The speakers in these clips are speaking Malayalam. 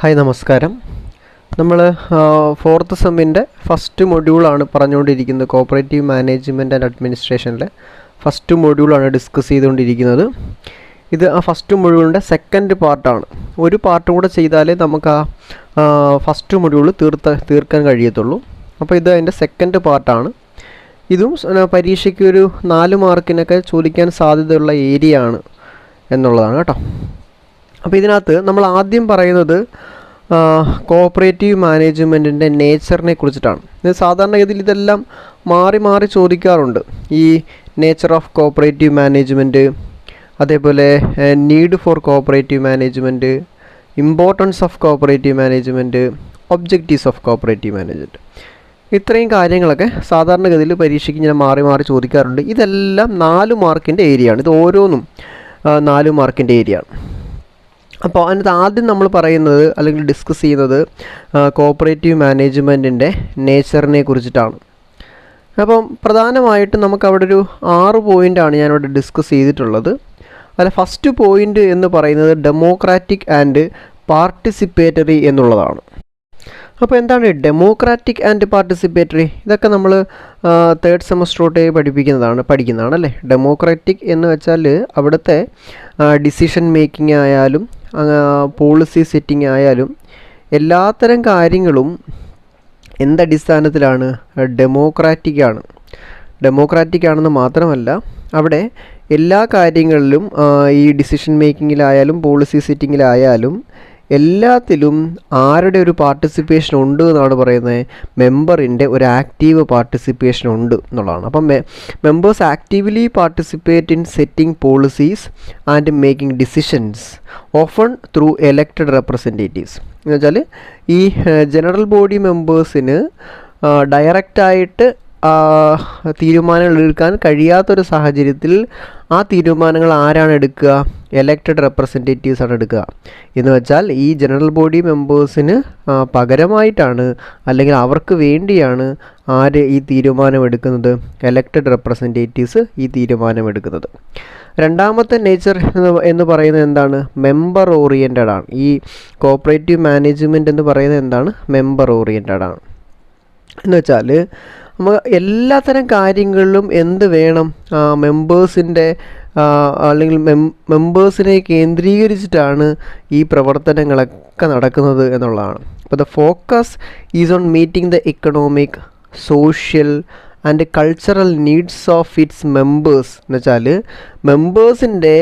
ഹായ് നമസ്കാരം. നമ്മൾ ഫോർത്ത് സെമ്മിൻ്റെ ഫസ്റ്റ് മൊഡ്യൂളാണ് പറഞ്ഞുകൊണ്ടിരിക്കുന്നത്. കോപ്പറേറ്റീവ് മാനേജ്മെൻറ്റ് ആൻഡ് അഡ്മിനിസ്ട്രേഷനിലെ ഫസ്റ്റ് മൊഡ്യൂളാണ് ഡിസ്കസ് ചെയ്തുകൊണ്ടിരിക്കുന്നത്. ഇത് ആ ഫസ്റ്റ് മൊഡ്യൂളിൻ്റെ സെക്കൻഡ് പാർട്ടാണ്. ഒരു പാർട്ടും കൂടെ ചെയ്താലേ നമുക്ക് ആ ഫസ്റ്റ് മൊഡ്യൂൾ തീർക്കാൻ കഴിയത്തുള്ളൂ. അപ്പോൾ ഇത് അതിൻ്റെ സെക്കൻഡ് പാർട്ടാണ്. ഇതും പരീക്ഷയ്ക്ക് ഒരു 4 മാർക്കിനൊക്കെ ചോദിക്കാൻ സാധ്യതയുള്ള ഏരിയ ആണ് എന്നുള്ളതാണ് കേട്ടോ. അപ്പോൾ ഇതിനകത്ത് നമ്മൾ ആദ്യം പറയുന്നത് കോപ്പറേറ്റീവ് മാനേജ്മെൻറ്റിൻ്റെ നേച്ചറിനെ കുറിച്ചിട്ടാണ്. ഇത് സാധാരണഗതിയിൽ ഇതെല്ലാം മാറി മാറി ചോദിക്കാറുണ്ട്. ഈ നേച്ചർ ഓഫ് കോപ്പറേറ്റീവ് മാനേജ്മെൻറ്റ്, അതേപോലെ need for cooperative management, importance of cooperative management, objectives of cooperative management, ഇത്രയും കാര്യങ്ങളൊക്കെ സാധാരണഗതിയിൽ പരീക്ഷയ്ക്ക് ഇങ്ങനെ മാറി മാറി ചോദിക്കാറുണ്ട്. ഇതെല്ലാം 4 മാർക്കിൻ്റെ ഏരിയയാണ്. ഇത് ഓരോന്നും 4 മാർക്കിൻ്റെ ഏരിയയാണ്. അപ്പോൾ അതിനകത്ത് ആദ്യം നമ്മൾ പറയുന്നത് അല്ലെങ്കിൽ ഡിസ്കസ് ചെയ്യുന്നത് കോപ്പറേറ്റീവ് മാനേജ്മെൻറ്റിൻ്റെ നേച്ചറിനെ കുറിച്ചിട്ടാണ്. അപ്പം പ്രധാനമായിട്ടും നമുക്കവിടെ ഒരു 6 പോയിൻ്റാണ് ഞാനിവിടെ ഡിസ്കസ് ചെയ്തിട്ടുള്ളത്. അതിൽ ഫസ്റ്റ് പോയിൻ്റ് എന്ന് പറയുന്നത് ഡെമോക്രാറ്റിക് ആൻഡ് പാർട്ടിസിപ്പേറ്ററി എന്നുള്ളതാണ്. അപ്പോൾ എന്താണ് ഡെമോക്രാറ്റിക് ആൻഡ് പാർട്ടിസിപ്പേറ്ററി? ഇതൊക്കെ നമ്മൾ 3rd സെമസ്റ്റർ തൊട്ടേ പഠിക്കുന്നതാണ് അല്ലേ. ഡെമോക്രാറ്റിക് എന്ന് വെച്ചാൽ അവിടുത്തെ ഡിസിഷൻ മേക്കിംഗ് ആയാലും പോളിസി സെറ്റിംഗ് ആയാലും എല്ലാത്തരം കാര്യങ്ങളും എന്തടിസ്ഥാനത്തിലാണ്? ഡെമോക്രാറ്റിക് ആണെന്ന് മാത്രമല്ല, അവിടെ എല്ലാ കാര്യങ്ങളിലും ഈ ഡിസിഷൻ മേക്കിങ്ങിലായാലും പോളിസി സെറ്റിങ്ങിലായാലും എല്ലാത്തിലും ആരുടെ ഒരു പാർട്ടിസിപ്പേഷൻ ഉണ്ട് എന്നാണ് പറയുന്നത്? മെമ്പറിൻ്റെ ഒരു ആക്റ്റീവ് പാർട്ടിസിപ്പേഷൻ ഉണ്ട് എന്നുള്ളതാണ്. അപ്പം members actively participate in setting policies and making decisions often through elected representatives. എന്ന് വെച്ചാൽ ഈ ജനറൽ ബോഡി മെമ്പേഴ്സിന് ഡയറക്റ്റായിട്ട് തീരുമാനങ്ങൾ എടുക്കാൻ കഴിയാത്തൊരു സാഹചര്യത്തിൽ ആ തീരുമാനങ്ങൾ ആരാണ് എടുക്കുക? എലക്റ്റഡ് റെപ്രസെൻറ്റേറ്റീവ്സ് ആണ് എടുക്കുക. എന്ന് വെച്ചാൽ ഈ ജനറൽ ബോഡി മെമ്പേഴ്സിന് പകരമായിട്ടാണ് അല്ലെങ്കിൽ അവർക്ക് വേണ്ടിയാണ് ആര് ഈ തീരുമാനം എടുക്കുന്നത്? എലക്റ്റഡ് റെപ്രസെൻറ്റേറ്റീവ്സ് ഈ തീരുമാനം എടുക്കുന്നത്. രണ്ടാമത്തെ നേച്ചർ എന്ന് പറയുന്നത് എന്താണ്? മെമ്പർ ഓറിയൻറ്റഡ് ആണ്. ഈ കോപ്പറേറ്റീവ് മാനേജ്മെൻറ്റ് എന്ന് പറയുന്നത് എന്താണ്? മെമ്പർ ഓറിയൻറ്റഡ് ആണ്. എന്ന് വെച്ചാൽ നമുക്ക് എല്ലാത്തരം കാര്യങ്ങളിലും എന്ത് വേണം? മെമ്പേഴ്സിൻ്റെ അല്ലെങ്കിൽ മെമ്പേഴ്സിനെ കേന്ദ്രീകരിച്ചിട്ടാണ് ഈ പ്രവർത്തനങ്ങളൊക്കെ നടക്കുന്നത് എന്നുള്ളതാണ്. അപ്പോൾ the focus is on meeting the economic, social and cultural needs of its members. എന്ന് വെച്ചാൽ മെമ്പേഴ്സിൻ്റെ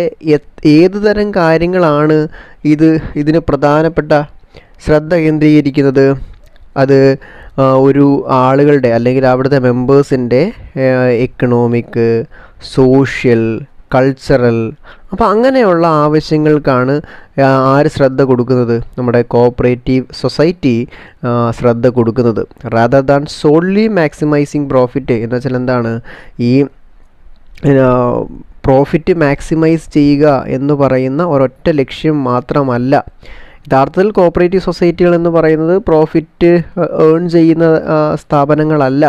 ഏത് തരം കാര്യങ്ങളാണ് ഇതിന് പ്രധാനപ്പെട്ട ശ്രദ്ധ കേന്ദ്രീകരിക്കുന്നത്? അത് ഒരു ആളുകളുടെ അല്ലെങ്കിൽ അവിടുത്തെ മെമ്പേഴ്സിൻ്റെ എക്കണോമിക്, സോഷ്യൽ, കൾച്ചറൽ, അപ്പോൾ അങ്ങനെയുള്ള ആവശ്യങ്ങൾക്കാണ് ആര് ശ്രദ്ധ കൊടുക്കുന്നത്? നമ്മുടെ കോപ്പറേറ്റീവ് സൊസൈറ്റി ശ്രദ്ധ കൊടുക്കുന്നത്. Rather than സോൺലി maximising profit. എന്ന് വെച്ചാൽ എന്താണ്? ഈ പ്രോഫിറ്റ് മാക്സിമൈസ് ചെയ്യുക എന്ന് പറയുന്ന ഒരൊറ്റ ലക്ഷ്യം മാത്രമല്ല. യഥാർത്ഥത്തിൽ കോപ്പറേറ്റീവ് സൊസൈറ്റികൾ എന്ന് പറയുന്നത് പ്രോഫിറ്റ് ഏൺ ചെയ്യുന്ന സ്ഥാപനങ്ങളല്ല.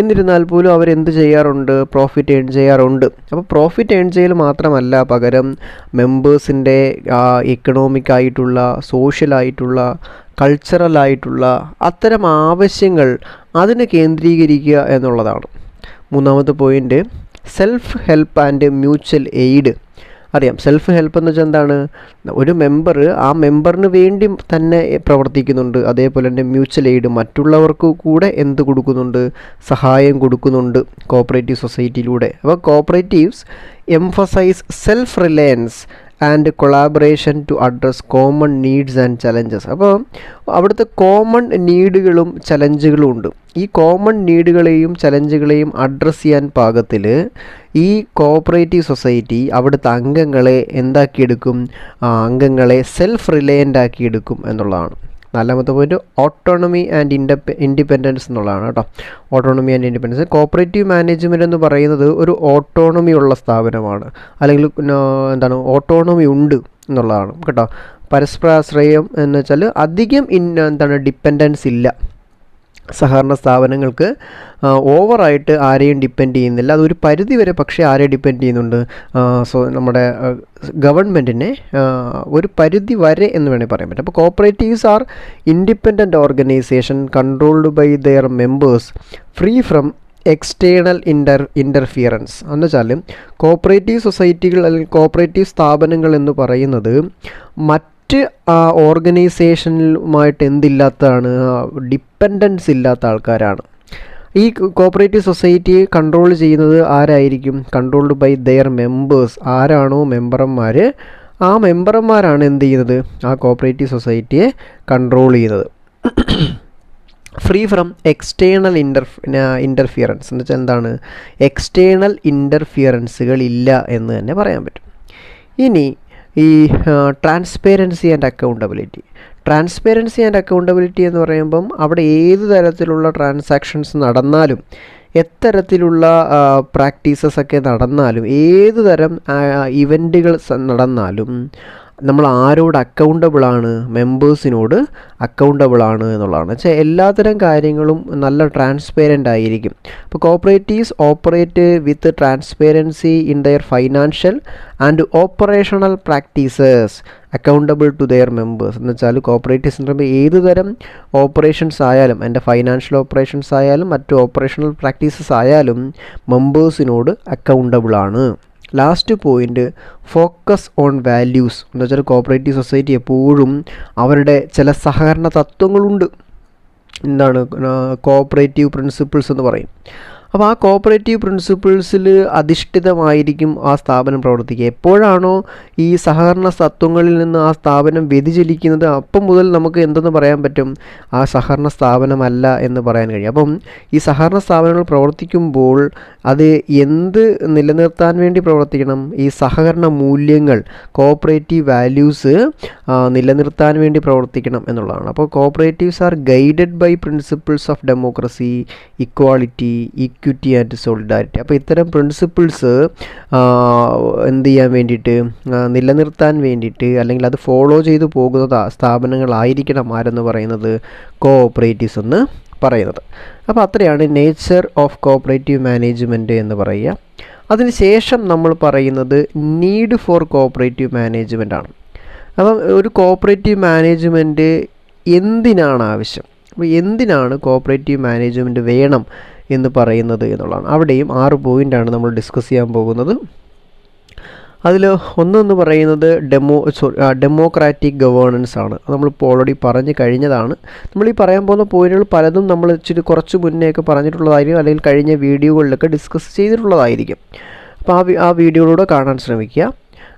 എന്നിരുന്നാൽ പോലും അവരെന്ത് ചെയ്യാറുണ്ട്? പ്രോഫിറ്റ് ഏൺ ചെയ്യാറുണ്ട്. അപ്പോൾ പ്രോഫിറ്റ് ഏൺ ചെയ്യൽ മാത്രമല്ല, പകരം മെമ്പേഴ്സിൻ്റെ എക്കണോമിക് ആയിട്ടുള്ള, സോഷ്യലായിട്ടുള്ള, കൾച്ചറലായിട്ടുള്ള അത്തരം ആവശ്യങ്ങൾ അതിന് കേന്ദ്രീകരിക്കുക എന്നുള്ളതാണ്. മൂന്നാമത്തെ point self help and mutual aid. അറിയാം, സെൽഫ് ഹെൽപ്പ് എന്ന് വെച്ചാൽ എന്താണ്? ഒരു മെമ്പർ ആ മെമ്പറിന് വേണ്ടി തന്നെ പ്രവർത്തിക്കുന്നുണ്ട്. അതേപോലെ തന്നെ മ്യൂച്വൽ എയ്ഡ്, മറ്റുള്ളവർക്ക് കൂടെ എന്ത് കൊടുക്കുന്നുണ്ട്? സഹായം കൊടുക്കുന്നുണ്ട് കോപ്പറേറ്റീവ് സൊസൈറ്റിയിലൂടെ. അപ്പോൾ cooperatives emphasize self reliance and collaboration to address common needs and challenges. അപ്പോൾ അവിടുത്തെ കോമൺ നീഡുകളും ചലഞ്ചുകളും ഉണ്ട്. ഈ കോമൺ നീഡുകളെയും ചലഞ്ചുകളെയും അഡ്രസ്സ് ചെയ്യാൻ പാകത്തിൽ ഈ കോപ്പറേറ്റീവ് സൊസൈറ്റി അവിടുത്തെ അംഗങ്ങളെ എന്താക്കിയെടുക്കും? അംഗങ്ങളെ സെൽഫ് റിലയൻ്റ് ആക്കിയെടുക്കും എന്നുള്ളതാണ്. നാലാമത്തെ പോയിന്റ് ഓട്ടോണമി ആൻഡ് ഇൻഡിപെൻഡൻസ് എന്നുള്ളതാണ് കേട്ടോ. Autonomy and independence. Cooperative management എന്ന് പറയുന്നത് ഒരു ഓട്ടോണമി ഉള്ള സ്ഥാപനമാണ്, അല്ലെങ്കിൽ എന്താണ്, ഓട്ടോണമി ഉണ്ട് എന്നുള്ളതാണ് കേട്ടോ. പരസ്പരാശ്രയം എന്ന് വെച്ചാൽ അധികം ഡിപ്പെൻഡൻസ് ഇല്ല. സഹകരണ സ്ഥാപനങ്ങൾക്ക് ഓവറായിട്ട് ആരെയും ഡിപ്പെൻഡ് ചെയ്യുന്നില്ല. അതൊരു പരിധി വരെ പക്ഷേ ആരെ ഡിപ്പെൻഡ് ചെയ്യുന്നുണ്ട്, നമ്മുടെ ഗവൺമെൻറ്റിനെ ഒരു പരിധി വരെ എന്ന് വേണമെങ്കിൽ പറയാൻ പറ്റും. അപ്പോൾ cooperatives are independent organization controlled by their members free from external interference. എന്ന് വെച്ചാൽ കോപ്പറേറ്റീവ് സൊസൈറ്റികൾ അല്ലെങ്കിൽ കോപ്പറേറ്റീവ് സ്ഥാപനങ്ങൾ എന്ന് പറയുന്നത് മറ്റ് ഓർഗനൈസേഷനുമായിട്ട് എന്തില്ലാത്തതാണ്, ഡിപ്പെൻഡൻസ് ഇല്ലാത്ത ആൾക്കാരാണ്. ഈ കോപ്പറേറ്റീവ് സൊസൈറ്റിയെ കൺട്രോൾ ചെയ്യുന്നത് ആരായിരിക്കും? Controlled by their members. ആരാണോ മെമ്പർമാർ, ആ മെമ്പർമാരാണ് എന്ത് ചെയ്യുന്നത്, ആ കോപ്പറേറ്റീവ് സൊസൈറ്റിയെ കൺട്രോൾ ചെയ്യുന്നത്. ഫ്രീ ഫ്രം എക്സ്റ്റേണൽ ഇൻ്റർഫിയറൻസ് എന്ന് വെച്ചാൽ എന്താണ്, എക്സ്റ്റേണൽ ഇൻ്റർഫിയറൻസുകൾ ഇല്ല എന്ന് തന്നെ പറയാൻ പറ്റും. ഇനി ഈ ട്രാൻസ്പെറൻസി ആൻഡ് അക്കൗണ്ടബിലിറ്റി എന്ന് പറയുമ്പം അവിടെ ഏത് തരത്തിലുള്ള ട്രാൻസാക്ഷൻസ് നടന്നാലും, എത്തരത്തിലുള്ള പ്രാക്ടീസസ് ഒക്കെ നടന്നാലും, ഏത് തരം ഇവൻറ്റുകൾ നടന്നാലും നമ്മൾ ആരോട് അക്കൗണ്ടബിളാണ്, മെമ്പേഴ്സിനോട് അക്കൗണ്ടബിളാണ് എന്നുള്ളതാണ്. വെച്ചാൽ എല്ലാത്തരം കാര്യങ്ങളും നല്ല ട്രാൻസ്പെറൻ്റ് ആയിരിക്കും. അപ്പോൾ cooperatives operate with transparency in their financial and operational practices accountable to their members. എന്ന് വെച്ചാൽ കോപ്പറേറ്റീവ്സ് പറയുമ്പോൾ ഏത് തരം ഓപ്പറേഷൻസ് ആയാലും, എൻ്റെ ഫൈനാൻഷ്യൽ ഓപ്പറേഷൻസ് ആയാലും മറ്റു ഓപ്പറേഷണൽ പ്രാക്ടീസസ് ആയാലും മെമ്പേഴ്സിനോട് അക്കൗണ്ടബിളാണ്. Last point, focus on values. എന്ന് വെച്ചാൽ കോപ്പറേറ്റീവ് സൊസൈറ്റി എപ്പോഴും അവരുടെ ചില സഹകരണ തത്വങ്ങളുണ്ട്. എന്താണ് കോപ്പറേറ്റീവ് പ്രിൻസിപ്പിൾസ് എന്ന് പറയും. അപ്പോൾ ആ കോപ്പറേറ്റീവ് പ്രിൻസിപ്പിൾസിൽ അധിഷ്ഠിതമായിരിക്കും ആ സ്ഥാപനം പ്രവർത്തിക്കുക. എപ്പോഴാണോ ഈ സഹകരണ തത്വങ്ങളിൽ നിന്ന് ആ സ്ഥാപനം വ്യതിചലിക്കുന്നത്, അപ്പം മുതൽ നമുക്ക് എന്തെന്ന് പറയാൻ പറ്റും, ആ സഹകരണ സ്ഥാപനമല്ല എന്ന് പറയാൻ കഴിയും. അപ്പം ഈ സഹകരണ സ്ഥാപനങ്ങൾ പ്രവർത്തിക്കുമ്പോൾ അത് എന്ത് നിലനിർത്താൻ വേണ്ടി പ്രവർത്തിക്കണം, ഈ സഹകരണ മൂല്യങ്ങൾ, കോപ്പറേറ്റീവ് വാല്യൂസ് നിലനിർത്താൻ വേണ്ടി പ്രവർത്തിക്കണം എന്നുള്ളതാണ്. അപ്പോൾ cooperatives are guided by principles of democracy, equality, equity and solidarity. അപ്പോൾ ഇത്തരം പ്രിൻസിപ്പിൾസ് എന്ത് ചെയ്യാൻ വേണ്ടിയിട്ട്, നിലനിർത്താൻ വേണ്ടിയിട്ട്, അല്ലെങ്കിൽ അത് ഫോളോ ചെയ്തു പോകുന്നത് സ്ഥാപനങ്ങളായിരിക്കണം ആരെന്ന് പറയുന്നത്, കോഓപ്പറേറ്റീവ്സ് എന്ന് പറയുന്നത്. അപ്പോൾ അത്രയാണ് നേച്ചർ ഓഫ് കോഓപ്പറേറ്റീവ് മാനേജ്മെൻറ്റ് എന്ന് പറയുക. അതിനുശേഷം നമ്മൾ പറയുന്നത് നീഡ് ഫോർ കോഓപ്പറേറ്റീവ് മാനേജ്മെൻ്റ് ആണ്. അപ്പം ഒരു കോഓപ്പറേറ്റീവ് മാനേജ്മെൻറ്റ് എന്തിനാണ് ആവശ്യം, അപ്പോൾ എന്തിനാണ് കോഓപ്പറേറ്റീവ് മാനേജ്മെൻറ്റ് വേണം എന്ന് പറയുന്നത് എന്നുള്ളതാണ്. അവിടെയും 6 പോയിൻ്റാണ് നമ്മൾ ഡിസ്കസ് ചെയ്യാൻ പോകുന്നത്. അതിൽ ഒന്നെന്ന് പറയുന്നത് ഡെമോക്രാറ്റിക് ഗവേണൻസ് ആണ്. നമ്മളിപ്പോൾ ഓൾറെഡി പറഞ്ഞു കഴിഞ്ഞതാണ്. നമ്മളീ പറയാൻ പോകുന്ന പോയിന്റുകൾ പലതും നമ്മൾ ഇച്ചിരി കുറച്ച് മുന്നേയൊക്കെ പറഞ്ഞിട്ടുള്ളതായിരിക്കും, അല്ലെങ്കിൽ കഴിഞ്ഞ വീഡിയോകളിലൊക്കെ ഡിസ്കസ് ചെയ്തിട്ടുള്ളതായിരിക്കും. അപ്പോൾ ആ വീഡിയോയിലൂടെ കാണാൻ ശ്രമിക്കുക.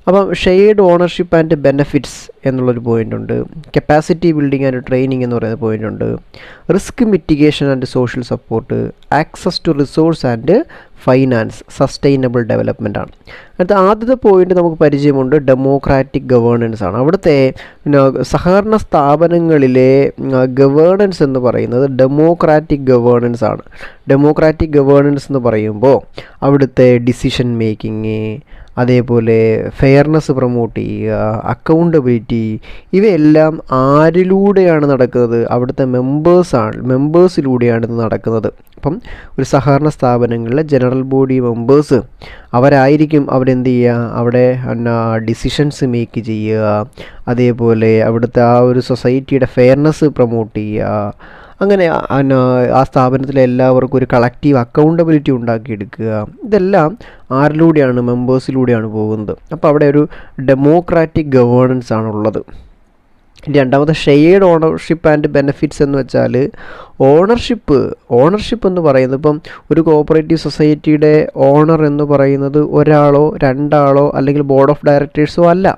അപ്പം ഷെയർഡ് ഓണർഷിപ്പ് ആൻഡ് ബെനഫിറ്റ്സ് എന്നുള്ളൊരു പോയിൻ്റ് ഉണ്ട്. കപ്പാസിറ്റി ബിൽഡിംഗ് ആൻഡ് ട്രെയിനിങ് എന്ന് പറയുന്ന പോയിൻ്റ് ഉണ്ട്. Risk mitigation and social support, access to resource and finance, sustainable development ആണ്. അടുത്ത ആദ്യത്തെ പോയിൻ്റ് നമുക്ക് പരിചയമുണ്ട്, ഡെമോക്രാറ്റിക് ഗവേണൻസ് ആണ്. അവിടുത്തെ സഹകരണ സ്ഥാപനങ്ങളിലെ ഗവേണൻസ് എന്ന് പറയുന്നത് ഡെമോക്രാറ്റിക് ഗവേണൻസ് ആണ്. ഡെമോക്രാറ്റിക് ഗവേണൻസ് എന്ന് പറയുമ്പോൾ അവിടുത്തെ ഡിസിഷൻ മേക്കിങ്, അതേപോലെ ഫെയർനെസ് പ്രൊമോട്ട് ചെയ്യുക, അക്കൗണ്ടബിലിറ്റി, ഇവയെല്ലാം ആരിലൂടെയാണ് നടക്കുന്നത്, അവിടുത്തെ മെമ്പേഴ്സിലൂടെയാണ് ഇത് നടക്കുന്നത്. അപ്പം ഒരു സഹകരണ സ്ഥാപനങ്ങളിലെ ജനറൽ ബോഡി മെമ്പേഴ്സ് അവരായിരിക്കും അവരെന്ത് ചെയ്യുക, അവിടെ ഡിസിഷൻസ് മേക്ക് ചെയ്യുക, അതേപോലെ അവിടുത്തെ ആ ഒരു സൊസൈറ്റിയുടെ ഫെയർനെസ് പ്രൊമോട്ട് ചെയ്യുക. അങ്ങനെ ആ സ്ഥാപനത്തിലെ എല്ലാവർക്കും ഒരു കളക്റ്റീവ് അക്കൗണ്ടബിലിറ്റി ഉണ്ടാക്കിയെടുക്കുക. ഇതെല്ലാം ആരിലൂടെയാണ്, മെമ്പേഴ്സിലൂടെയാണ് പോകുന്നത്. അപ്പോൾ അവിടെ ഒരു ഡെമോക്രാറ്റിക് ഗവേണൻസ് ആണുള്ളത്. രണ്ടാമത്തെ ഷെയർഡ് ഓണർഷിപ്പ് ആൻഡ് ബെനഫിറ്റ്സ് എന്ന് വെച്ചാൽ ഓണർഷിപ്പ് എന്ന് പറയുന്നത്, ഇപ്പം ഒരു കോഓപ്പറേറ്റീവ് സൊസൈറ്റിയുടെ ഓണർ എന്ന് പറയുന്നത് ഒരാളോ രണ്ടാളോ അല്ലെങ്കിൽ ബോർഡ് ഓഫ് ഡയറക്ടേഴ്സോ അല്ല.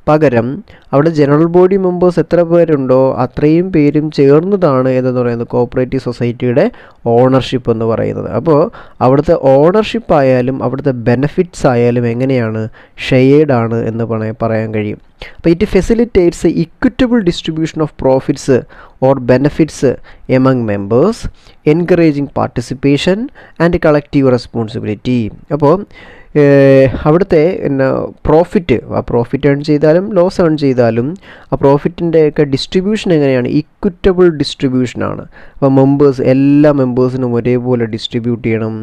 പകരം അവിടെ ജനറൽ ബോഡി മെമ്പേഴ്സ് എത്ര പേരുണ്ടോ അത്രയും പേരും ചേർന്നതാണ് എന്ന് പറയുന്നത് കോഓപ്പറേറ്റീവ് സൊസൈറ്റിയുടെ ഓണർഷിപ്പ് എന്ന് പറയുന്നത്. അപ്പോൾ അവിടുത്തെ ഓണർഷിപ്പ് ആയാലും അവിടുത്തെ ബെനഫിറ്റ്സ് ആയാലും എങ്ങനെയാണ്, ഷെയർഡ് ആണ് എന്ന് പറയാൻ കഴിയും. അപ്പോൾ it facilitates equitable distribution of profits or benefits among members, encouraging participation and collective responsibility. അപ്പോൾ അവിടുത്തെ പ്രോഫിറ്റ്, ആ പ്രോഫിറ്റ് ഏൺ ചെയ്താലും ലോസ് ഏൺ ചെയ്താലും ആ പ്രോഫിറ്റിൻ്റെയൊക്കെ ഡിസ്ട്രിബ്യൂഷൻ എങ്ങനെയാണ്? ഇക്വിറ്റബിൾ ഡിസ്ട്രിബ്യൂഷനാണ്. അപ്പോൾ എല്ലാ മെമ്പേഴ്സിനും ഒരേപോലെ ഡിസ്ട്രിബ്യൂട്ട് ചെയ്യണം.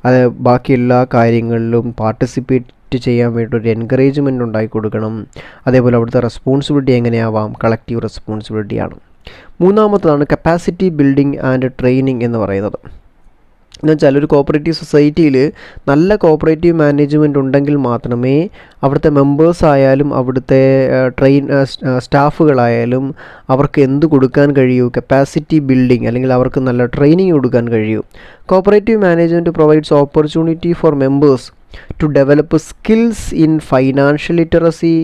അത് ബാക്കി എല്ലാ കാര്യങ്ങളിലും പാർട്ടിസിപ്പേറ്റ് ചെയ്യാൻ വേണ്ടി ഒരു എൻകറേജ്മെൻറ്റ് ഉണ്ടാക്കി കൊടുക്കണം. അതേപോലെ അവിടുത്തെ റെസ്പോൺസിബിലിറ്റി എങ്ങനെയാവാം? കളക്റ്റീവ് റെസ്പോൺസിബിലിറ്റിയാണ്. മൂന്നാമത്തതാണ് കപ്പാസിറ്റി ബിൽഡിംഗ് ആൻഡ് ട്രെയിനിങ് എന്ന് പറയുന്നത്. എന്നുവെച്ചാൽ ഒരു കോപ്പറേറ്റീവ് സൊസൈറ്റിയിൽ നല്ല കോപ്പറേറ്റീവ് മാനേജ്മെൻറ്റ് ഉണ്ടെങ്കിൽ മാത്രമേ അവിടുത്തെ മെമ്പേഴ്സായാലും അവിടുത്തെ സ്റ്റാഫുകളായാലും അവർക്ക് എന്ത് കൊടുക്കാൻ കഴിയൂ? കപ്പാസിറ്റി ബിൽഡിംഗ്, അല്ലെങ്കിൽ അവർക്ക് നല്ല ട്രെയിനിങ് കൊടുക്കാൻ കഴിയൂ. Cooperative management provides opportunity for members to develop skills in financial literacy,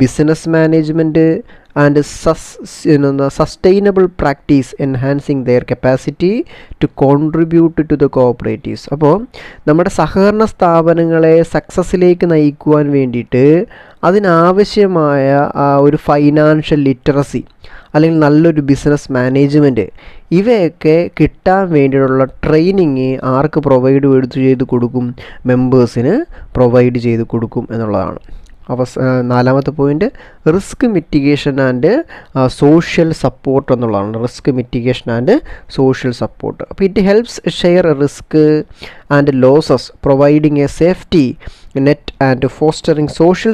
business management and sustainable practice, enhancing their capacity to contribute to the cooperatives. അപ്പോൾ നമ്മുടെ സഹകരണ സ്ഥാപനങ്ങളെ സക്സസ്സിലേക്ക് നയിക്കുവാൻ വേണ്ടിയിട്ട് അതിനാവശ്യമായ ഒരു ഫൈനാൻഷ്യൽ ലിറ്ററസി അല്ലെങ്കിൽ നല്ലൊരു ബിസിനസ് മാനേജ്മെൻറ്റ്, ഇവയൊക്കെ കിട്ടാൻ വേണ്ടിയിട്ടുള്ള ട്രെയിനിങ് ആർക്ക് പ്രൊവൈഡ് ചെയ്ത് കൊടുക്കും? മെമ്പേഴ്സിന് പ്രൊവൈഡ് ചെയ്ത് കൊടുക്കും എന്നുള്ളതാണ്. അപ്പോൾ നാലാമത്തെ point risk mitigation and social support എന്നുള്ളതാണ്. Risk mitigation and social support. അപ്പോൾ it helps share risk and losses, providing a safety net and fostering social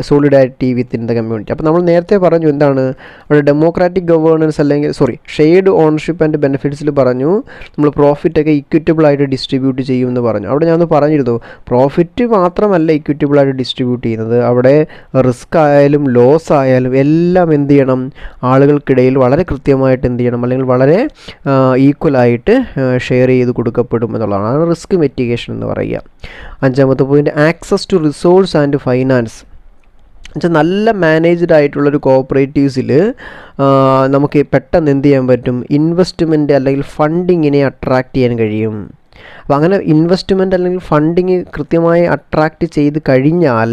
solidarity within the community. അപ്പോൾ നമ്മൾ നേരത്തെ പറഞ്ഞു എന്താണ് അവിടെ ഡെമോക്രാറ്റിക് ഗവേണൻസ്, അല്ലെങ്കിൽ ഷെയർഡ് ഓണർഷിപ്പ് ആൻഡ് ബെനിഫിറ്റ്സിൽ പറഞ്ഞു നമ്മൾ പ്രോഫിറ്റൊക്കെ ഇക്വിറ്റബിളായിട്ട് ഡിസ്ട്രിബ്യൂട്ട് ചെയ്യുമെന്ന് പറഞ്ഞു. അവിടെ ഞാൻ പറഞ്ഞിരുന്നു പ്രോഫിറ്റ് മാത്രമല്ല ഇക്വിറ്റബിളായിട്ട് ഡിസ്ട്രിബ്യൂട്ട് ചെയ്യുന്നത്, അവിടെ റിസ്ക് ആയാലും ലോസ് ആയാലും എല്ലാം എന്ത് ചെയ്യണം? ആളുകൾക്കിടയിൽ വളരെ കൃത്യമായിട്ട് എന്ത് ചെയ്യണം? അല്ലെങ്കിൽ വളരെ ഈക്വലായിട്ട് ഷെയർ ചെയ്ത് കൊടുക്കപ്പെടും എന്നുള്ളതാണ്. അതാണ് റിസ്ക് മിറ്റിഗേഷൻ എന്ന് പറയുക. അഞ്ചാമത്തെ point access to resource and finance. എന്നുവെച്ചാൽ നല്ല മാനേജ്ഡ് ആയിട്ടുള്ളൊരു കോപ്പറേറ്റീവ്സിൽ നമുക്ക് പെട്ടെന്ന് എന്ത് ചെയ്യാൻ പറ്റും? ഇൻവെസ്റ്റ്മെൻറ്റ് അല്ലെങ്കിൽ ഫണ്ടിങ്ങിനെ അട്രാക്റ്റ് ചെയ്യാൻ കഴിയും. അപ്പോൾ അങ്ങനെ ഇൻവെസ്റ്റ്മെൻറ്റ് അല്ലെങ്കിൽ ഫണ്ടിങ് കൃത്യമായി അട്രാക്റ്റ് ചെയ്ത് കഴിഞ്ഞാൽ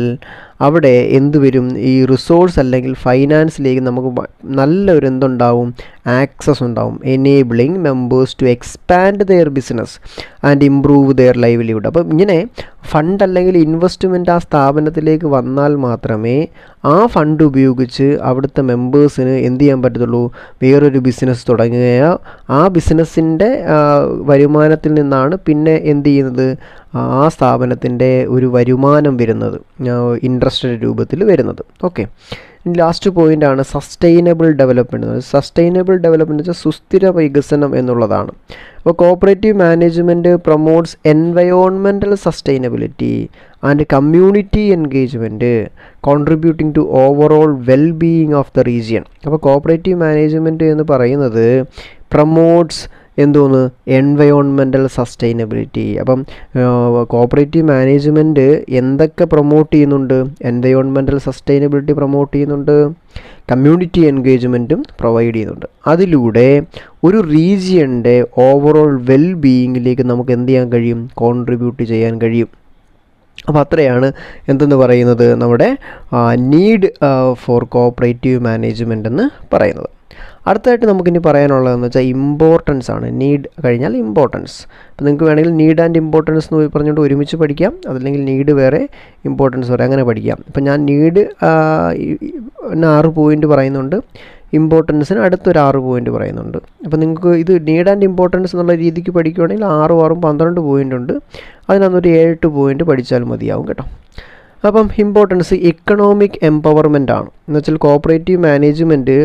അവിടെ എന്ത് വരും? ഈ റിസോഴ്സ് അല്ലെങ്കിൽ ഫൈനാൻസിലേക്ക് നമുക്ക് നല്ലൊരു എന്തുണ്ടാവും? ആക്സസ് ഉണ്ടാവും. Enabling members to expand their business and improve their livelihood. അപ്പം ഇങ്ങനെ ഫണ്ട് അല്ലെങ്കിൽ ഇൻവെസ്റ്റ്മെൻറ്റ് ആ സ്ഥാപനത്തിലേക്ക് വന്നാൽ മാത്രമേ ആ ഫണ്ട് ഉപയോഗിച്ച് അവിടുത്തെ മെമ്പേഴ്സിന് എന്ത് ചെയ്യാൻ പറ്റത്തുള്ളൂ? വേറൊരു ബിസിനസ് തുടങ്ങുകയോ ആ ബിസിനസ്സിൻ്റെ വരുമാനത്തിൽ നിന്നാണ് പിന്നെ എന്ത് ചെയ്യുന്നത്? ആ സ്ഥാപനത്തിൻ്റെ ഒരു വരുമാനം വരുന്നത്, ഇൻട്രസ്റ്റ് രൂപത്തിൽ വരുന്നത്. ഓക്കെ, ലാസ്റ്റ് പോയിൻ്റാണ് സസ്റ്റൈനബിൾ ഡെവലപ്മെൻറ്റ്. സസ്റ്റൈനബിൾ ഡെവലപ്മെൻറ്റ് വെച്ചാൽ സുസ്ഥിര വികസനം എന്നുള്ളതാണ്. അപ്പോൾ cooperative management promotes environmental sustainability and community engagement, contributing to overall wellbeing of the region. അപ്പോൾ കോപ്പറേറ്റീവ് മാനേജ്മെൻറ്റ് എന്ന് പറയുന്നത് പ്രൊമോട്ട്സ് എന്തോന്ന്? Environmental sustainability. അപ്പം കോപ്പറേറ്റീവ് മാനേജ്മെൻറ്റ് എന്തൊക്കെ പ്രൊമോട്ട് ചെയ്യുന്നുണ്ട്? എൻവയോൺമെൻറ്റൽ സസ്റ്റൈനബിലിറ്റി പ്രൊമോട്ട് ചെയ്യുന്നുണ്ട്, കമ്മ്യൂണിറ്റി എൻഗേജ്മെൻറ്റും പ്രൊവൈഡ് ചെയ്യുന്നുണ്ട്. അതിലൂടെ ഒരു റീജിയൻ്റെ ഓവറോൾ വെൽബീയിങ്ങിലേക്ക് നമുക്ക് എന്ത് ചെയ്യാൻ കഴിയും? കോൺട്രിബ്യൂട്ട് ചെയ്യാൻ കഴിയും. അപ്പോൾ അത്രയാണ് എന്തെന്ന് പറയുന്നത് നമ്മുടെ നീഡ് ഫോർ കോപ്പറേറ്റീവ് മാനേജ്മെൻറ്റ് എന്ന് പറയുന്നത്. അടുത്തതായിട്ട് നമുക്കിനി പറയാനുള്ളതെന്ന് വെച്ചാൽ ഇമ്പോർട്ടൻസ് ആണ്. നീഡ് കഴിഞ്ഞാൽ ഇമ്പോർട്ടൻസ്. അപ്പോൾ നിങ്ങൾക്ക് വേണമെങ്കിൽ നീഡ് ആൻഡ് ഇമ്പോർട്ടൻസ് എന്ന് പറഞ്ഞുകൊണ്ട് ഒരുമിച്ച് പഠിക്കാം, അതല്ലെങ്കിൽ നീഡ് വേറെ ഇമ്പോർട്ടൻസ് വേറെ, അങ്ങനെ പഠിക്കാം. അപ്പോൾ ഞാൻ നീഡ് 6 പോയിൻ്റ് പറയുന്നുണ്ട്, ഇമ്പോർട്ടൻസിന് അടുത്തൊരു 6 പോയിൻ്റ് പറയുന്നുണ്ട്. അപ്പോൾ നിങ്ങൾക്ക് ഇത് നീഡ് ആൻഡ് ഇമ്പോർട്ടൻസ് എന്നുള്ള രീതിക്ക് പഠിക്കുകയാണെങ്കിൽ 6 6 12 പോയിൻ്റ് ഉണ്ട്. അതിനകത്തൊരു 7-8 പോയിൻ്റ് പഠിച്ചാൽ മതിയാവും കേട്ടോ. അപ്പം ഇമ്പോർട്ടൻസ് എക്കണോമിക് എംപവർമെൻ്റ് ആണ്. എന്നുവെച്ചാൽ കോപ്പറേറ്റീവ് മാനേജ്മെൻറ്റ്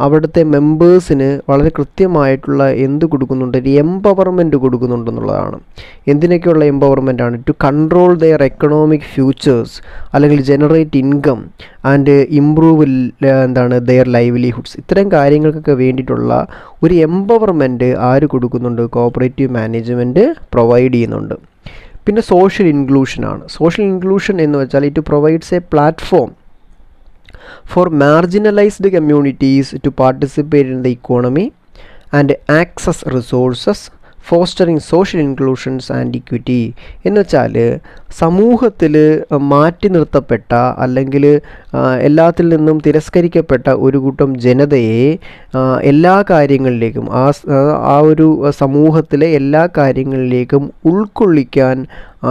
അവിടുത്തെ മെമ്പേഴ്സിന് വളരെ കൃത്യമായിട്ടുള്ള എന്ത് കൊടുക്കുന്നുണ്ട്? ഒരു എംപവർമെൻറ്റ് കൊടുക്കുന്നുണ്ടെന്നുള്ളതാണ്. എന്തിനൊക്കെയുള്ള എംപവർമെൻ്റ് ആണ്? To control their economic futures, അല്ലെങ്കിൽ generate income and improve their livelihoods. ഇത്തരം കാര്യങ്ങൾക്കൊക്കെ വേണ്ടിയിട്ടുള്ള ഒരു എംപവർമെൻറ്റ് ആര് കൊടുക്കുന്നുണ്ട്? കോപ്പറേറ്റീവ് മാനേജ്മെൻറ്റ് പ്രൊവൈഡ് ചെയ്യുന്നുണ്ട്. പിന്നെ സോഷ്യൽ ഇൻക്ലൂഷനാണ്. സോഷ്യൽ ഇൻക്ലൂഷൻ എന്ന് വെച്ചാൽ it provides A platform for marginalized communities to participate in the economy and access resources, fostering social inclusions and equity. എന്ന് വെച്ചാൽ സമൂഹത്തിൽ മാറ്റി നിർത്തപ്പെട്ട അല്ലെങ്കിൽ എല്ലാത്തിൽ നിന്നും തിരസ്കരിക്കപ്പെട്ട ഒരു കൂട്ടം ജനതയെ എല്ലാ കാര്യങ്ങളിലേക്കും ആ ഒരു സമൂഹത്തിലെ എല്ലാ കാര്യങ്ങളിലേക്കും ഉൾക്കൊള്ളിക്കാൻ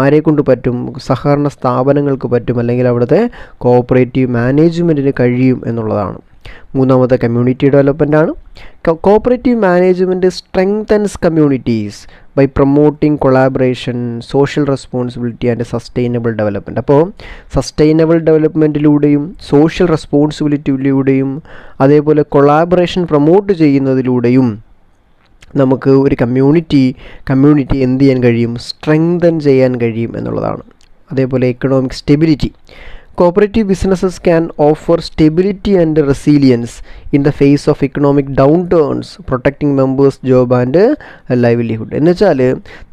ആരെക്കൊണ്ട് പറ്റും? സഹകരണ സ്ഥാപനങ്ങൾക്ക് പറ്റും, അല്ലെങ്കിൽ അവിടുത്തെ കോഓപ്പറേറ്റീവ് മാനേജ്മെൻറ്റിന് കഴിയും എന്നുള്ളതാണ്. മൂന്നാമത്തെ കമ്മ്യൂണിറ്റി ഡെവലപ്മെൻ്റ് ആണ്. Cooperative management strengthens communities by promoting collaboration, social responsibility and sustainable development. അപ്പോൾ സസ്റ്റൈനബിൾ ഡെവലപ്മെൻറ്റിലൂടെയും സോഷ്യൽ റെസ്പോൺസിബിലിറ്റിയിലൂടെയും അതേപോലെ കൊളാബറേഷൻ പ്രൊമോട്ട് ചെയ്യുന്നതിലൂടെയും നമുക്ക് ഒരു കമ്മ്യൂണിറ്റി എന്ത് ചെയ്യാൻ കഴിയും? സ്ട്രെങ്തൻ ചെയ്യാൻ കഴിയും എന്നുള്ളതാണ്. അതേപോലെ economic stability. Cooperative businesses can offer stability and resilience in the face of economic downturns, protecting members' job and livelihood. എന്ന് വെച്ചാൽ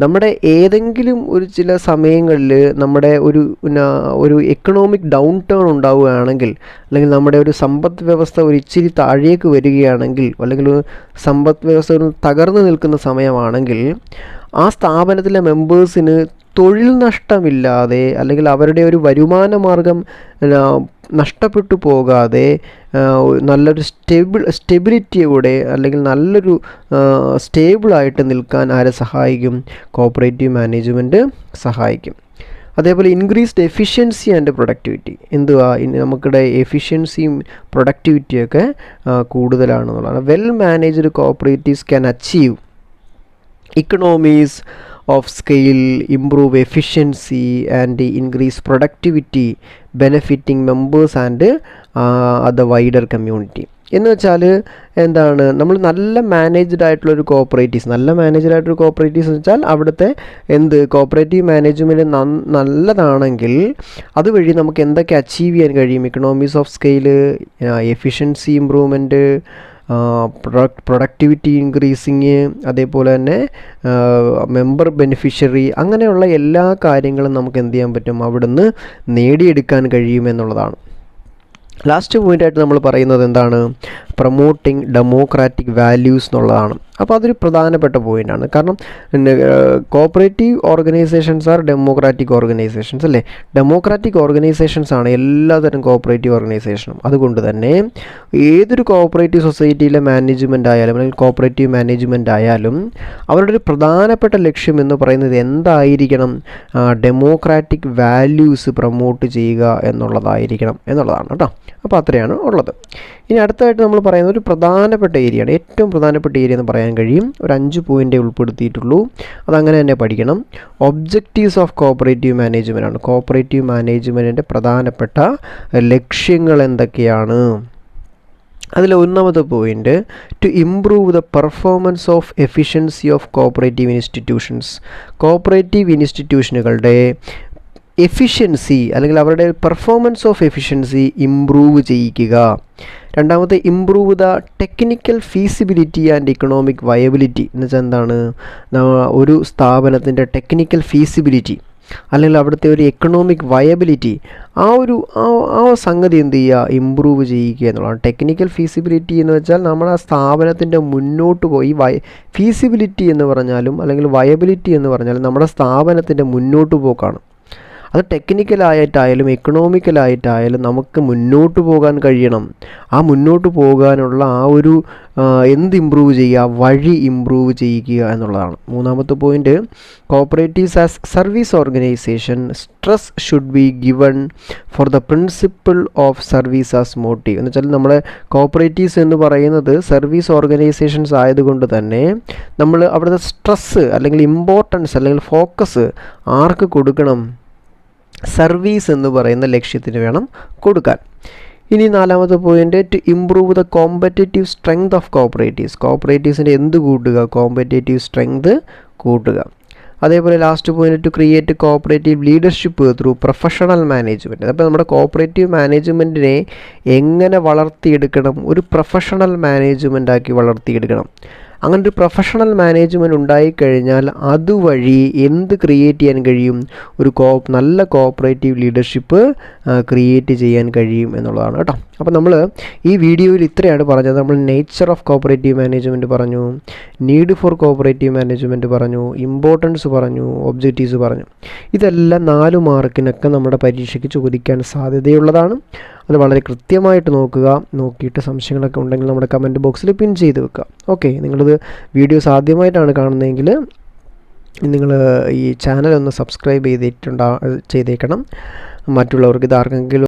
നമ്മുടെ ഏതെങ്കിലും ഒരു ചില സമയങ്ങളിൽ നമ്മുടെ ഒരു എക്കണോമിക് ഡൗൺ ടേൺ ഉണ്ടാവുകയാണെങ്കിൽ, അല്ലെങ്കിൽ നമ്മുടെ ഒരു സമ്പദ് വ്യവസ്ഥ ഒരു ഇച്ചിരി താഴേക്ക് വരികയാണെങ്കിൽ, അല്ലെങ്കിൽ സമ്പദ് വ്യവസ്ഥ ഒരു തകർന്നു നിൽക്കുന്ന സമയമാണെങ്കിൽ ആ സ്ഥാപനത്തിലെ മെമ്പേഴ്സിന് തൊഴിൽ നഷ്ടമില്ലാതെ അല്ലെങ്കിൽ അവരുടെ ഒരു വരുമാന മാർഗം നഷ്ടപ്പെട്ടു പോകാതെ നല്ലൊരു സ്റ്റെബിലിറ്റിയോടെ അല്ലെങ്കിൽ നല്ലൊരു സ്റ്റേബിളായിട്ട് നിൽക്കാൻ ആരെ സഹായിക്കും? കോഓപ്പറേറ്റീവ് മാനേജ്മെൻറ്റ് സഹായിക്കും. അതേപോലെ ഇൻക്രീസ്ഡ് എഫിഷ്യൻസി ആൻഡ് പ്രൊഡക്ടിവിറ്റി. എന്തുവാ? നമുക്കിടെ എഫിഷ്യൻസിയും പ്രൊഡക്ടിവിറ്റിയൊക്കെ കൂടുതലാണെന്നുള്ളതാണ്. Well managed cooperatives can achieve economies of scale, improve efficiency and increase productivity, benefiting members and the wider community. എന്ന് വെച്ചാൽ എന്താണ്? നമ്മൾ നല്ല മാനേജ്ഡ് ആയിട്ടുള്ളൊരു കോഓപ്പറേറ്റീവ്സ് എന്ന് വെച്ചാൽ അവിടുത്തെ കോഓപ്പറേറ്റീവ് മാനേജ്മെൻറ്റ് നല്ലതാണെങ്കിൽ അതുവഴി നമുക്ക് എന്തൊക്കെ അച്ചീവ് ചെയ്യാൻ കഴിയും? ഇക്കണോമീസ് of scale, efficiency improvement, productivity increasing, അതേപോലെ തന്നെ മെമ്പർ ബെനിഫിഷ്യറി, അങ്ങനെയുള്ള എല്ലാ കാര്യങ്ങളും നമുക്ക് എന്ത് ചെയ്യാൻ പറ്റും? അവിടുന്ന് നേടിയെടുക്കാൻ കഴിയുമെന്നുള്ളതാണ്. ലാസ്റ്റ് പോയിൻ്റായിട്ട് നമ്മൾ പറയുന്നത് എന്താണ്? പ്രൊമോട്ടിങ് ഡെമോക്രാറ്റിക് വാല്യൂസ് എന്നുള്ളതാണ്. അപ്പോൾ അതൊരു പ്രധാനപ്പെട്ട പോയിൻ്റാണ്. കാരണം cooperative organisations R democratic organisations അല്ലേ? ഡെമോക്രാറ്റിക് ഓർഗനൈസേഷൻസ് ആണ് എല്ലാതരം കോഓപ്പറേറ്റീവ് ഓർഗനൈസേഷനും. അതുകൊണ്ട് തന്നെ ഏതൊരു കോഓപ്പറേറ്റീവ് സൊസൈറ്റിയിലെ മാനേജ്മെൻ്റ് ആയാലും അല്ലെങ്കിൽ കോഓപ്പറേറ്റീവ് മാനേജ്മെൻ്റ് ആയാലും അവരുടെ ഒരു പ്രധാനപ്പെട്ട ലക്ഷ്യം എന്ന് പറയുന്നത് എന്തായിരിക്കണം? ഡെമോക്രാറ്റിക് വാല്യൂസ് പ്രൊമോട്ട് ചെയ്യുക എന്നുള്ളതാണ് കേട്ടോ. അപ്പോൾ അത്രയാണ് ഉള്ളത്. ഇനി അടുത്തായിട്ട് നമ്മൾ പറയുന്നത് ഒരു പ്രധാനപ്പെട്ട ഏരിയയാണ്. ഏറ്റവും പ്രധാനപ്പെട്ട ഏരിയ എന്ന് പറയാൻ കഴിയും. ഒരു 5 പോയിൻ്റേ ഉൾപ്പെടുത്തിയിട്ടുള്ളൂ. അതങ്ങനെ തന്നെ പഠിക്കണം. ഒബ്ജക്റ്റീവ്സ് ഓഫ് കോഓപ്പറേറ്റീവ് മാനേജ്മെൻ്റ് ആണ്. കോഓപ്പറേറ്റീവ് മാനേജ്മെൻറ്റിൻ്റെ പ്രധാനപ്പെട്ട ലക്ഷ്യങ്ങൾ എന്തൊക്കെയാണ്? അതിൽ ഒന്നാമത്തെ point, to improve the performance of efficiency of cooperative institutions. Cooperative ഇൻസ്റ്റിറ്റ്യൂഷനുകളുടെ എഫിഷ്യൻസി അല്ലെങ്കിൽ അവരുടെ പെർഫോമൻസ് ഓഫ് എഫിഷ്യൻസി ഇംപ്രൂവ് ചെയ്യിക്കുക. രണ്ടാമത്തെ, improve the technical feasibility and economic viability. എന്ന് വെച്ചാൽ എന്താണ്? ഒരു സ്ഥാപനത്തിൻ്റെ ടെക്നിക്കൽ ഫീസിബിലിറ്റി അല്ലെങ്കിൽ അവിടുത്തെ ഒരു എക്കണോമിക് വയബിലിറ്റി, ആ സംഗതി എന്ത് ചെയ്യുക? ഇമ്പ്രൂവ് ചെയ്യുക എന്നുള്ളതാണ്. ടെക്നിക്കൽ ഫീസിബിലിറ്റി എന്ന് വെച്ചാൽ നമ്മുടെ ആ സ്ഥാപനത്തിൻ്റെ മുന്നോട്ട് പോയി ഫീസിബിലിറ്റി എന്ന് പറഞ്ഞാലും അല്ലെങ്കിൽ വയബിലിറ്റി എന്ന് പറഞ്ഞാലും നമ്മുടെ സ്ഥാപനത്തിൻ്റെ മുന്നോട്ട് പോക്കാണ്. അത് ടെക്നിക്കലായിട്ടായാലും എക്കണോമിക്കലായിട്ടായാലും നമുക്ക് മുന്നോട്ട് പോകാൻ കഴിയണം. ആ മുന്നോട്ട് പോകാനുള്ള ഇമ്പ്രൂവ് ചെയ്യുക, വഴി ഇമ്പ്രൂവ് ചെയ്യുക എന്നുള്ളതാണ്. മൂന്നാമത്തെ point, cooperatives as service organisation stress should be given for the principle of service as motive. എന്ന് വെച്ചാൽ നമ്മുടെ കോഓപ്പറേറ്റീവ്സ് എന്ന് പറയുന്നത് സർവീസ് ഓർഗനൈസേഷൻസ് ആയതുകൊണ്ട് തന്നെ നമ്മൾ അവിടുത്തെ സ്ട്രെസ്സ് അല്ലെങ്കിൽ ഇമ്പോർട്ടൻസ് അല്ലെങ്കിൽ ഫോക്കസ് ആർക്ക് കൊടുക്കണം? സർവീസ് എന്ന് പറയുന്ന ലക്ഷ്യത്തിന് വേണം കൊടുക്കാൻ. ഇനി നാലാമത്തെ point, to improve the competitive strength of കോഓപ്പറേറ്റീവ്സിൻ്റെ കൂട്ടുക? കോമ്പറ്റേറ്റീവ് സ്ട്രെങ്ത് കൂട്ടുക. അതേപോലെ last point, to create cooperative leadership through professional management. അപ്പോൾ നമ്മുടെ കോഓപ്പറേറ്റീവ് മാനേജ്മെൻറ്റിനെ എങ്ങനെ വളർത്തിയെടുക്കണം? ഒരു പ്രൊഫഷണൽ മാനേജ്മെൻറ്റാക്കി വളർത്തിയെടുക്കണം. അങ്ങനൊരു പ്രൊഫഷണൽ മാനേജ്മെൻറ്റ് ഉണ്ടായിക്കഴിഞ്ഞാൽ അതുവഴി എന്ത് ക്രിയേറ്റ് ചെയ്യാൻ കഴിയും? ഒരു നല്ല കോഓപ്പറേറ്റീവ് ലീഡർഷിപ്പ് ക്രിയേറ്റ് ചെയ്യാൻ കഴിയും എന്നുള്ളതാണ് കേട്ടോ. അപ്പോൾ നമ്മൾ ഈ വീഡിയോയിൽ ഇത്രയാണ് പറഞ്ഞത്. നമ്മൾ നേച്ചർ ഓഫ് കോഓപ്പറേറ്റീവ് മാനേജ്മെൻറ്റ് പറഞ്ഞു, നീഡ് ഫോർ കോഓപ്പറേറ്റീവ് മാനേജ്മെൻറ്റ് പറഞ്ഞു, ഇമ്പോർട്ടൻസ് പറഞ്ഞു, ഒബ്ജക്റ്റീവ്സ് പറഞ്ഞു. ഇതെല്ലാം 4 മാർക്കിനൊക്കെ നമ്മുടെ പരീക്ഷയ്ക്ക് ചോദിക്കാൻ സാധ്യതയുള്ളതാണ്. അത് വളരെ കൃത്യമായിട്ട് നോക്കുക. നോക്കിയിട്ട് സംശയങ്ങളൊക്കെ ഉണ്ടെങ്കിൽ നമ്മുടെ കമൻറ്റ് ബോക്സിൽ പിൻ ചെയ്ത് വെക്കുക. ഓക്കെ, നിങ്ങളിത് വീഡിയോസ് ആദ്യമായിട്ടാണ് കാണുന്നതെങ്കിൽ നിങ്ങൾ ഈ ചാനൽ ഒന്ന് സബ്സ്ക്രൈബ് ചെയ്തേക്കണം. മറ്റുള്ളവർക്ക് ഇത് ആർക്കെങ്കിലും